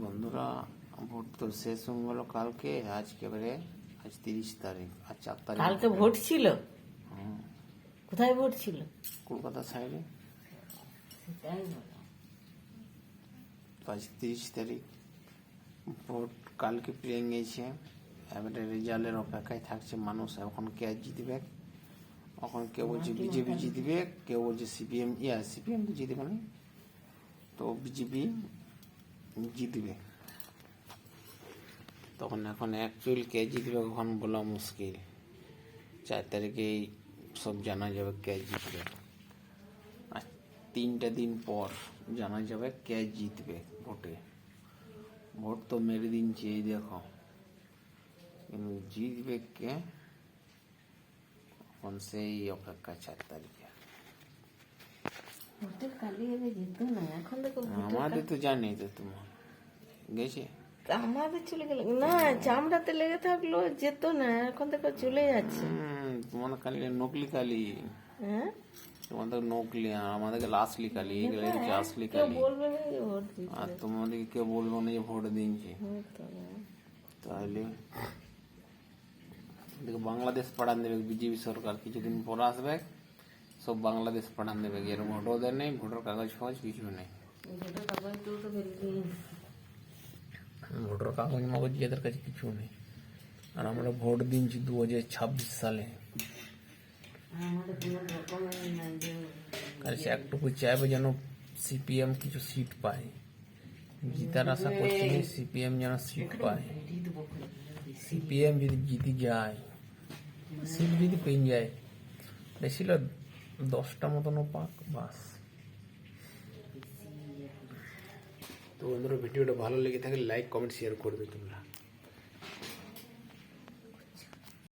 বন্ধুরা, ভোট তো শেষ হয়ে গেল কালকে। আজকে এবারে আজ 30 তারিখ, আজ 4 তারিখ। কালকে ভোট ছিল? কোথায় ভোট ছিল? কলকাতা সাইডে। সেটাই বলো। আজ 30 তারিখ, ভোট কালকে পেয়ে গেছে। এবারে রেজাল্টের অপেক্ষায় থাকছে মানুষ। এখন কে জিতবে? এখন কেউ বলছে বিজেপি জিতবে, কেউ বলছে সিপিএম তো জিতবে না, তো বিজেপি জিতবে। তখন এখন অ্যাকচুয়াল কে জিতবে কখন বলা মুশকিল। 4 তারিখেই সব জানা যাবে কে জিতবে। আর 3টা দিন পর জানা যাবে কে জিতবে ভোটে। ভোট তো মেরে দিন চেয়ে দেখো, কিন্তু জিতবে কে এখন সেই অপেক্ষা 4 তারিখে। ভোটের কালি এলে যেত না, এখন দেখো আমাদের তো জানি তো, তোমার গেছে আমাদের চলে গেল না, চামড়াতে লেগে থাকলো, যেত না, এখন দেখো চলে যাচ্ছে। তোমার কালি নকলি কালি, হ্যাঁ, তোমাদের নকলি, আর আমাদেরকে আসলি কালি। এগুলো হচ্ছে আসলি কেউ কালি। বলবে না যে ভোট দিতে। আর তোমাদেরকে কেউ বলবো না যে ভোট দিনছি। তো না। তাহলে বাংলাদেশ পাঠান দেবে বিজেপি সরকার। কিছুদিন পর আসবে, সব বাংলাদেশ পাঠান দেবে। এর ভোটও দেয় নেই, ভোটার কাগজ ফাগজ কিছু নেই। ভোটের কাগজ তো বেরিয়ে ভোটার কাগজ মাগজ এদের কাছে কিছু নেই। আর আমরা ভোট দিনছি 2026 সালে। আমাদের কোনো রকমের নাই যে কাছে একটুকু চাইবে যেন সিপিএম কিছু সিট পায়। জিতার আশা করছি সিপিএম যেন সিট পায়। সিপিএম যদি জিতে যায়, সিট যদি পেয়ে যায়, বেশি 10টা মতনও পাক, বাস। তো বন্ধুরা, ভিডিওটা ভালো লেগে থাকলে লাইক কমেন্ট শেয়ার করবে তোমরা।